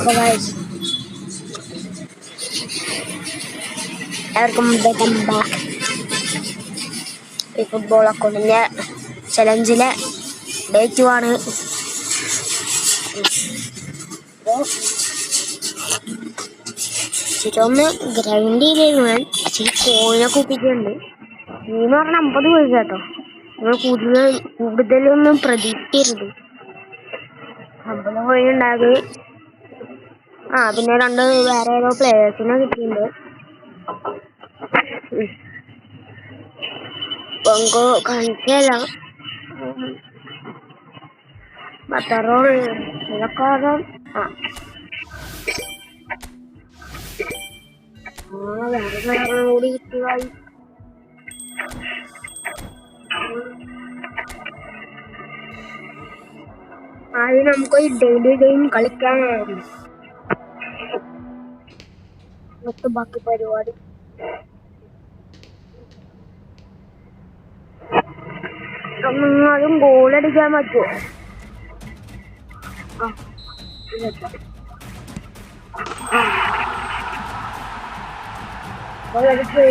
So guys, welcome back. ഈ football അക്കൗണ്ടിൻ്റെ ചലഞ്ചിലെ day 2 ആണ്. ഇതൊന്ന് ഗ്രൈൻഡ് ചെയ്തേക്കാൻ ഇച്ചിരി കോയിനൊക്കെ ഒപ്പിക്കുന്നുണ്ട്. എന്ന് പറഞ്ഞാൽ 50 പൈസ കേട്ടോ. നമ്മൾ കൂടുതലൊന്നും പ്രതീക്ഷിക്കരുത്. 50 കോയിൻ ഉണ്ടായത്. പിന്നെ 2 വേറെ ഏതോ പ്ലേയേഴ്സിനെ കിട്ടിയിട്ടുണ്ട്. ബംഗോ കാണിക്കല്ല ബത്തറോൾ ഇതൊക്കെ വേറെ കൂടി കിട്ടിയതായി. ആദ്യം നമുക്ക് ഡെയിലി ഗെയിം കളിക്കാനായിരുന്നു. ബാക്കി പരിപാടി നിങ്ങളും ഗോളടിക്കാൻ പറ്റുമോ? ഗോളടിച്ച്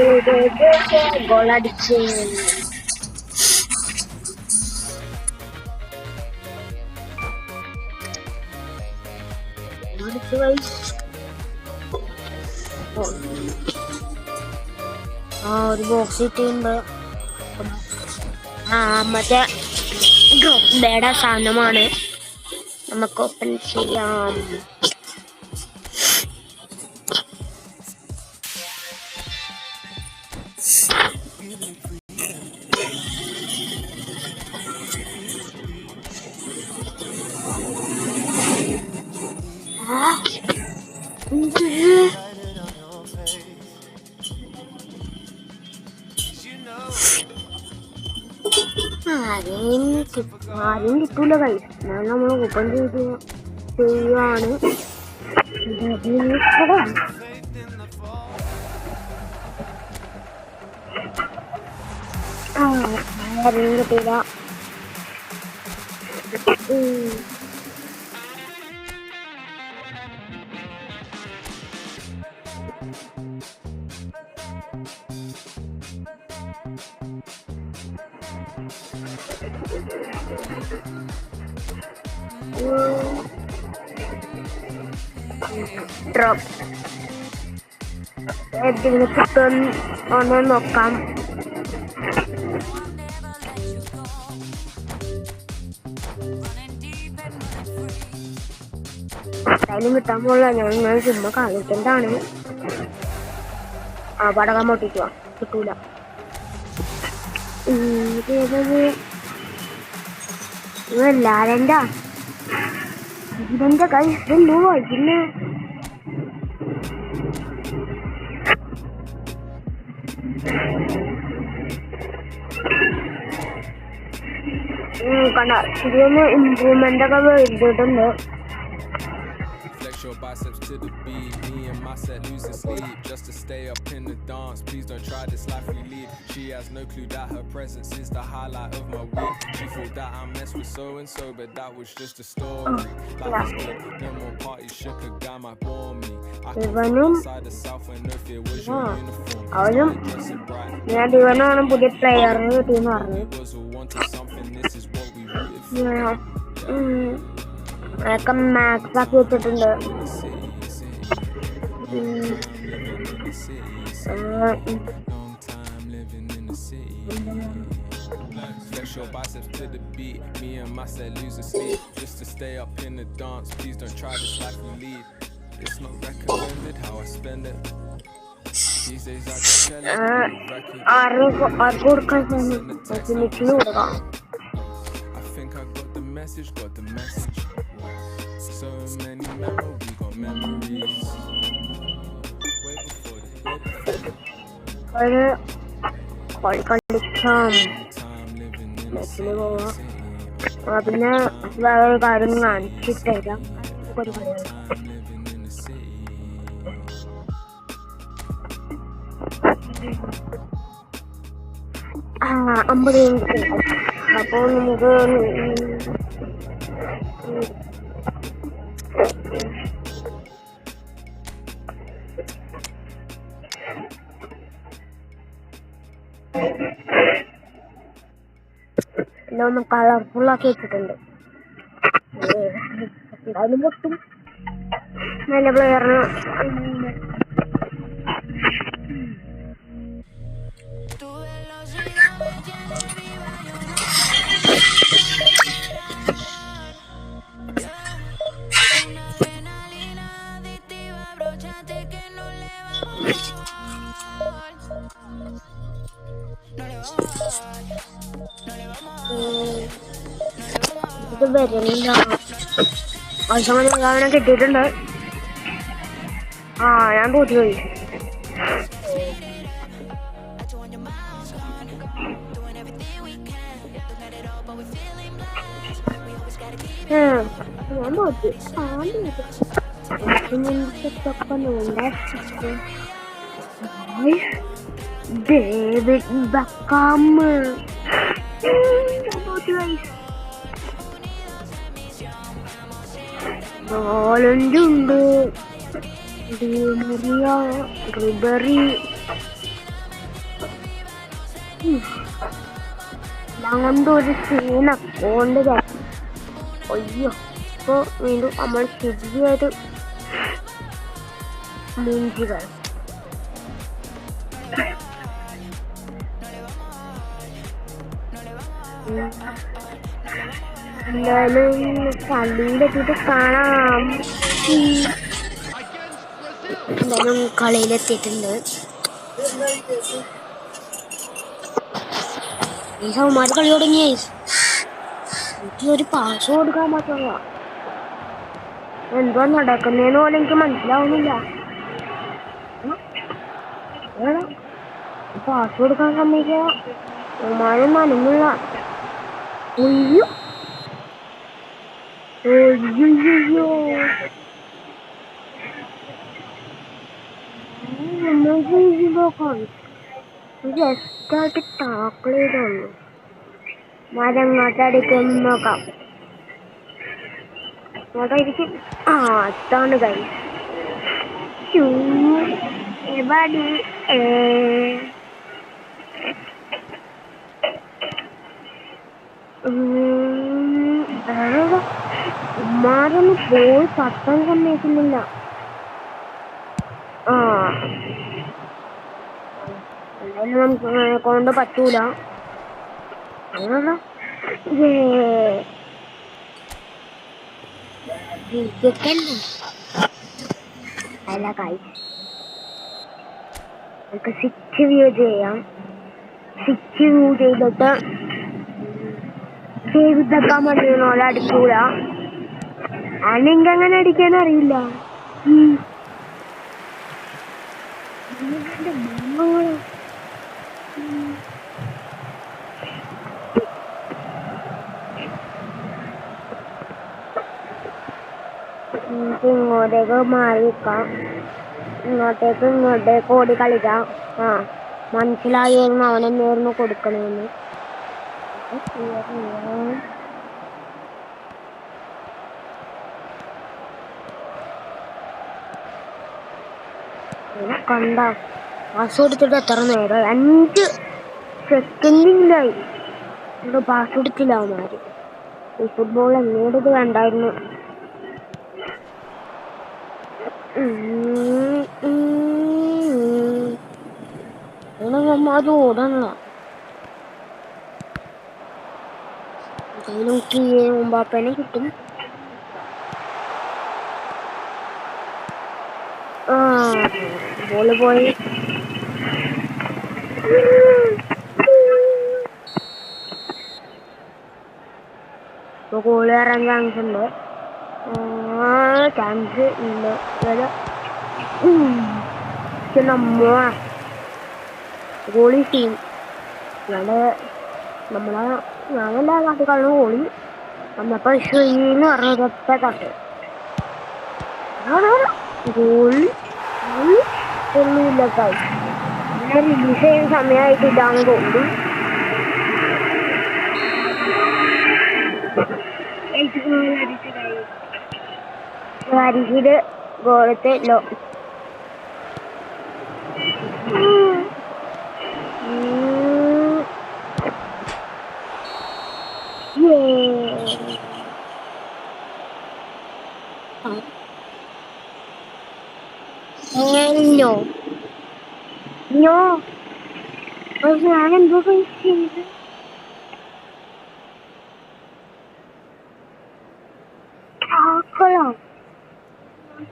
ഒരു ബോക്സ് കിട്ടിയിട്ടുണ്ട്. മറ്റേ ഡ്രോപ്പയുടെ സാധനമാണ്. നമുക്ക് ഓപ്പൺ ചെയ്യാം. ആരും കിട്ടൂല കൈ. ഞാൻ നമ്മൾ ഓപ്പൺ ചെയ്യുവാണ്. ആരും കിട്ടില്ല. ഡ്രോപ്പ് എന്തെങ്കിലും കിട്ടുമെന്ന് നോക്കാം. എന്തായാലും കിട്ടാൻ പോലുള്ള ഞാൻ ചുമ്മാ കളിക്കേണ്ടതാണ്. പടകം പൊട്ടിക്കുക കിട്ടൂല. എല്ലാരെൻ്റെ ഇതിൻ്റെ കൈ ഇതല്ലോ ഇതിന് കണ്ട ഇതിന് ഇമ്പ്രൂവ്മെന്റ് ഒക്കെ വരുത്തിട്ടുണ്ട്. Your biceps to the beat, me and my set losing sleep just to stay up in the dance. Please don't try this life we lead. She has no clue that her presence is the highlight of my week. She thought that I messed with so and so, but that was just a story. Life is good, no more parties, shook a guy might bore me. I come from outside the south when no fear was your uniform. ഞാൻ ദിവനാണ് പുതിയ player team പറഞ്ഞു. Was a wanted something, this is what we rooted for. അതൊക്കെ max ആക്കി വെച്ചിട്ടുണ്ട്. Flex your biceps to the beat, me and my set losing sleep just to stay up in the dance. Please don't try this life we lead. It's not recommended how I spend it. These days I just tell it. I think I got the message. So many memories, we got memories. Way before പിന്നെ വേറെ കാര്യം കാണിച്ചിട്ടേക്കാം. ഒരു $50 അപ്പോൾ നമുക്ക് എല്ലാം ഒന്ന് കളർഫുള്ളാക്കി വെച്ചിട്ടുണ്ട്. എന്തായാലും പൊട്ടും. നല്ല പ്ലെയറിന് ഇത് വരുന്നില്ല. ആവശ്യം കിട്ടിയിട്ടുണ്ട്. ഞാൻ തോറ്റു പോയി. ഞാൻ തോറ്റു. ഡേവിഡ് ബെക്കാം ഹോളണ്ടുണ്ട്, ഡി മറിയ, റിബറി. അങ്ങനത്തെ ഒരു സീനൊക്കെ അയ്യോ. ഇപ്പൊ വീണ്ടും നമ്മൾ ശരിയായിട്ട് മൂഞ്ചികൾ. എന്തായാലും കളിയിലെത്തിയിട്ട് കാണാം. എന്തായാലും കളിയിലെത്തിയിട്ടുണ്ട്. ഈ സൗമാര് കളി തുടങ്ങിയേ. എനിക്ക് ഒരു പാസ് കൊടുക്കാൻ പറ്റില്ല. എന്തോ നടക്കുന്നേന്ന് പോലെ എനിക്ക് മനസ്സിലാവുന്നില്ല. പാസ് കൊടുക്കാൻ സമ്മതിക്കുക. സൗമാരും നനങ്ങില്ല. അയ്യോ അയ്യോ ജസ്റ്റായിട്ട് ടാക്കിൾ ചെയ്തുള്ളൂ. മരങ്ങോട്ടടിക്കൊന്നും നോക്കാം. അങ്ങോട്ടായിരിക്കും. അതാണ് കൈ എവിടെ ഉമ്മാരൊന്നും പോയി തട്ടാൻ സമ്മതിക്കുന്നില്ല. എന്തായാലും നമുക്ക് കൊണ്ട് പറ്റൂല. അല്ല കൈ നമുക്ക് സിക്സ് വ്യൂ ചെയ്യാം. സിക്സ് വ്യൂ ചെയ്തിട്ട് ചെയ്തിട്ടേക്കാൻ പറ്റുന്നോലെ അടിക്കൂല. അല്ലെങ്കങ്ങനെ അടിക്കാൻ അറിയില്ല. ഇങ്ങോട്ടേക്ക് മാറിക്കാം. ഇങ്ങോട്ടേക്ക് ഓടി കളിക്കാം. മനസ്സിലായിരുന്നു അവനെന്നായിരുന്നു കൊടുക്കണമെന്ന്. കണ്ട പാസ് കൊടുത്തിട്ട് എത്ര നേരം? 5 സെക്കൻഡിലായി പാസ് കൊടുത്തില്ല അവന്മാര്. ഈ ഫുട്ബോൾ എന്നോടത് വേണ്ടായിരുന്നു. അത് ഓടണ നമുക്ക് മുമ്പാപ്പനെ കിട്ടും. ബോള് പോയി. ഗോളി കയറാൻ ചാൻസ് ഉണ്ട്. ചാൻസ് ഇല്ല. നമ്മ ഗോളി ടീം ഞാനെല്ലാ കാട്ടുകളും ഗോളി നമ്മപ്പോ ശ്രീന്ന് പറഞ്ഞൊരൊറ്റ കാട്ട് ഗോളി ഒന്നുമില്ല. അങ്ങനെ റിലീസ് ചെയ്യുന്ന സമയമായിട്ട് ഇതാണ് തോന്നുന്നു. ഹരിഹിര് ഗോളത്തെ ലോ No. No. പക്ഷെ ഞാൻ എന്തോ ചെയ്ത്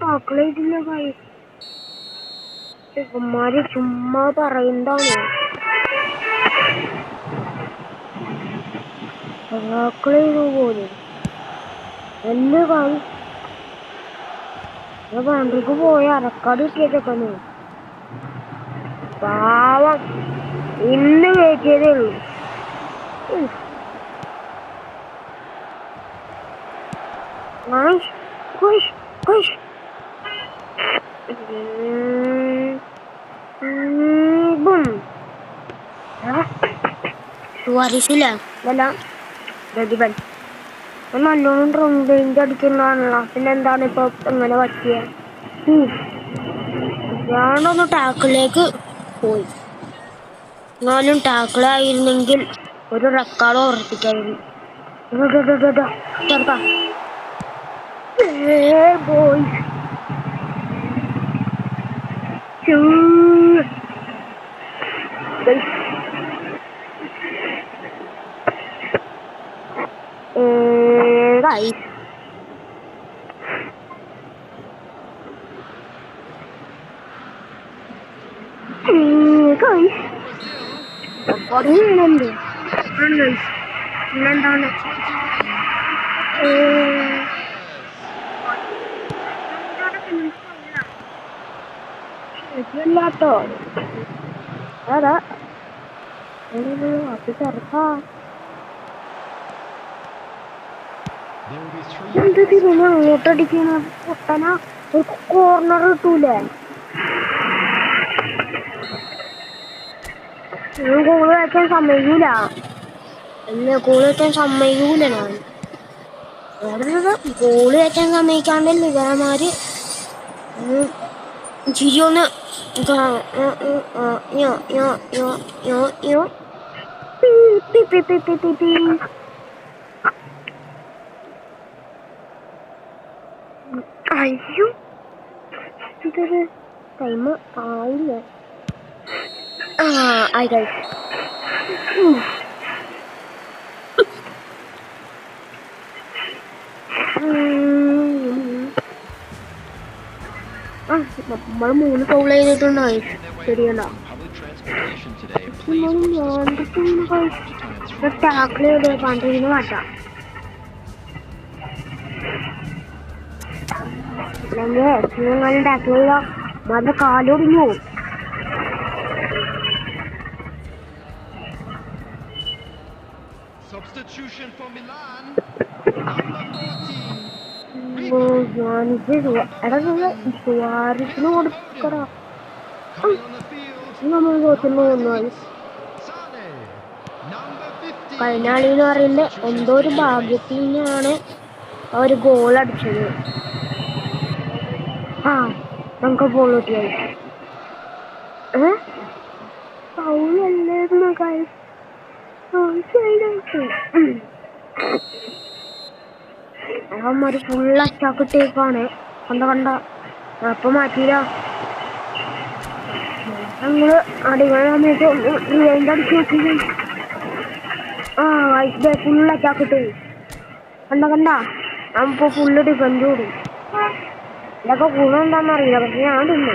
ചോക്ലേറ്റില്ല ഇവന്മാര് ചുമ്മാ പറയുന്നതാണ്. ചോക്ലേറ്റ് പോലും എന്ത് പണ്ടിക്ക് പോയി അരക്കാട് കിട്ടിയേക്കൊന്നു പാവം ഇന്ന് കയറ്റിയതേ ഉള്ളൂ. പ്രതിഭൻ നല്ലോണം റൗണ്ട് റേഞ്ച് അടിക്കുന്നതാണല്ലോ. പിന്നെന്താണ് ഇപ്പൊ എങ്ങനെ പറ്റിയ ഞാനൊന്ന് ടാക്കിലേക്ക് പോയി. എന്നാലും ടാക്കിളായിരുന്നെങ്കിൽ ഒരു റെക്കോർഡ് ഉറപ്പിക്കായിരുന്നു. പിന്നെന്താണ് ട്ടോ അതാ ചെറുക്കാ അങ്ങോട്ടടിക്കുന്ന പൊട്ടന ഒരു കോർണർ കിട്ടൂലേ. ഗോള് വെക്കാൻ സമ്മതിക്കൂല. ഗോള് വെക്കാൻ സമ്മതിക്കൂല. ഞാൻ ഗോള് വെക്കാൻ സമ്മതിക്കാണ്ടല്ലേ ഇവന്മാര് ചിരിയൊന്ന് അയ്യോ ഇതൊരു ടൈം ആയില്ല. ആയി കഴിച്ചു. നമ്മൾ 3 ഫൗൾ ചെയ്തിട്ടുണ്ടായി. ശരിയല്ല ടാക്കിൾ ചെയ്ത് പണ്ടിരുന്ന് മാറ്റാം. അല്ലെങ്കിൽ ടാക്കിൾ ചെയ്ത മത കാലൊടിഞ്ഞു പോകും. സുവാരസിന് കൊടുക്കട നമ്മൾ തോറ്റുന്നു തോന്നുന്നു. കഴിഞ്ഞ കളിന്ന് പറയുന്നത് എന്തോ ഒരു ഭാഗ്യത്തിനാണ് ഒരു ഗോൾ അടിച്ചത്. നമുക്ക് ഗോൾ കിട്ടിയായി ഫൗളല്ലായിരുന്നു. അവന്മാര് ഫുൾ അറ്റാക്കിട്ടേക്കാണ്. കണ്ട അപ്പൊ മാറ്റിയില്ല. ഞങ്ങള് അടിപൊളിയായിട്ട് റിവൈൻഡ് അടിച്ച് നോക്കി. ഫുൾ അറ്റാക്കിട്ട് കണ്ട നമ്മളിപ്പോ ഫുള്ള് ഡിഫൻഡ് കൂടും. ഇതൊക്കെ ഗുണം എന്താണെന്നറിയില്ല. പക്ഷെ ഞാൻ തിന്നു.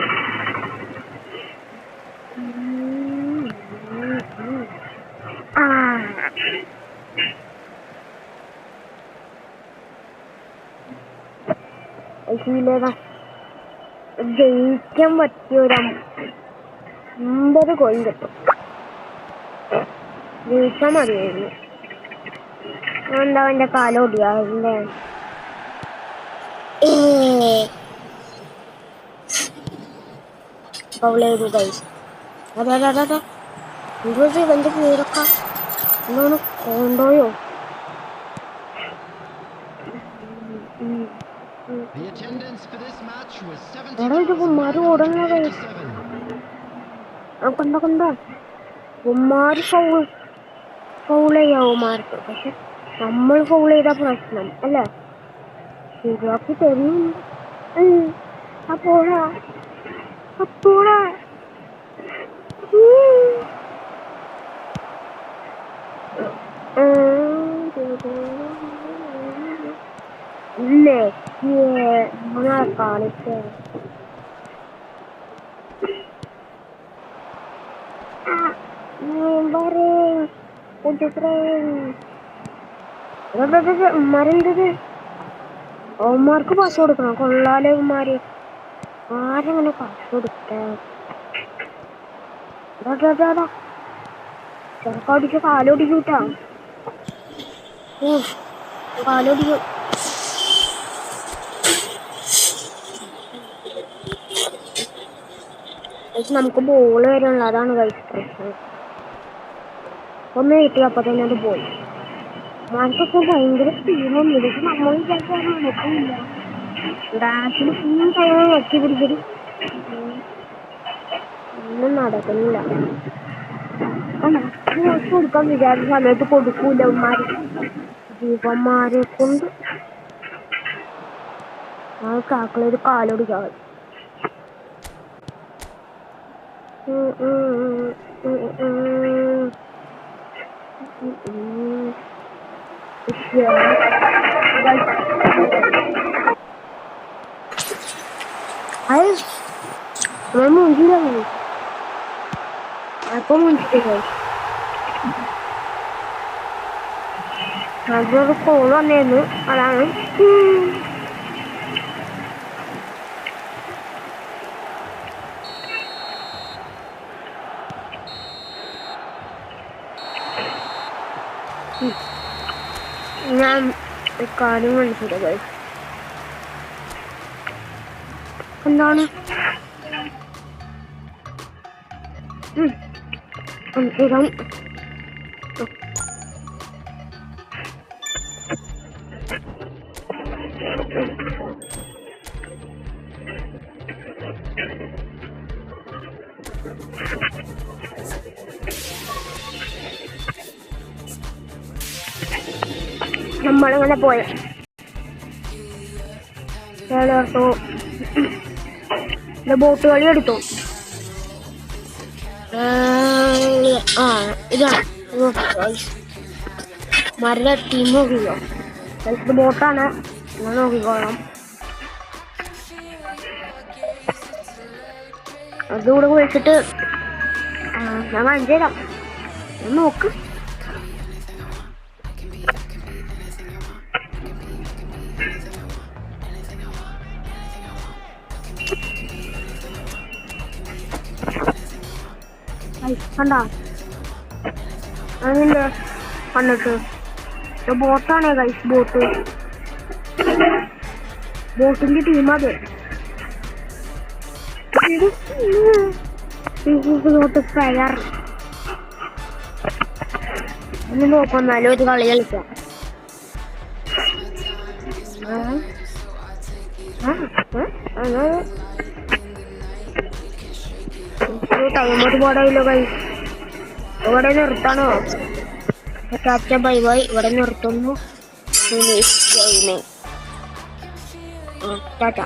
ജയിക്കാൻ പറ്റിയ ഒരു 50 കോയിൻ കിട്ടും. ജയിച്ചാൽ മതിയായിരുന്നു. എന്താ എന്റെ കാലോടിയായിരുന്നേ. അതെ ഇവന്റെ പേരൊക്കെ എന്താണ് കോണ്ടോയോ. കുമാര് ഓടുന്നത് കണ്ട കുമാര് ഫൗൾ ചെയ്യാവുമാർക്ക്. പക്ഷെ നമ്മൾ ഫൗൾ ചെയ്ത പ്രശ്നം അല്ലേ ശരിയാക്കി തരുന്നുണ്ട്. അപ്പോഴാ അപ്പോഴാ ഇല്ലേ കാണിച്ചേ ഉമ്മാരെന്തത് അവന്മാർക്ക് പാസ് കൊടുക്കണം. കൊള്ളാലോ ഉമ്മാര്. ആരെങ്ങനെ പാസ് കൊടുക്കാൻ ചെറുക്കടിച്ച് കാലോടിക്കൂട്ടാ. കാലോടിക്കും. നമുക്ക് ബോള് വരെയുള്ള അതാണ് പ്രശ്നം. ഒന്ന് കിട്ടി അപ്പൊ തന്നെ അത് പോയി. മാർക്കൊക്കെ ഭയങ്കര സ്പീഡൊന്നും ഇത് നമ്മൾ വിചാരിച്ചില്ല. ഡാൻസിൽ ഫുൾ ടൈം വെക്കി പിടിച്ചിട്ട് ഒന്നും നടക്കുന്നില്ല. കൊടുക്കാൻ വിചാരിച്ച സമയത്ത് കൊടുക്കൂല ഉമ്മാര്. ജീവന്മാരെ കൊണ്ട് ആ കാക്കളൊരു കാലോടിക്കാതെ മുഞ്ചില്ല അപ്പൊ മുഞ്ചിട്ടേ അതൊരു കോൾ വന്നിരുന്നു. അതാണ് ഞാൻ കാര്യം മനസ്സിലാ. എന്താണ് നമ്മളിങ്ങനെ പോയ ബോട്ട് കളി എടുത്തു. ഇതാണ് മര ടീം നോക്കിക്കോ. ഇത് ബോട്ടാണ്. ഞാൻ നോക്കിക്കോളാം. അതുകൂടെ വിളിച്ചിട്ട് ഞാൻ കാണിച്ചു തരാം. നോക്ക്. കണ്ടാ അതിന്റെ കണ്ടിട്ട് ബോട്ടാണേ ഗൈസ്. ബോട്ടിന്റെ ടീം അത്. ഫയർ ഒന്ന് നോക്കുന്നാലും ഒരു കളി കളിക്കാം. ടൈമോട്ട് പോടായില്ലോ ഗൈസ്. ഇവിടെ നിർത്താണോ? Bye bye. ഇവിടെ നിർത്തുന്നു. ടാറ്റ.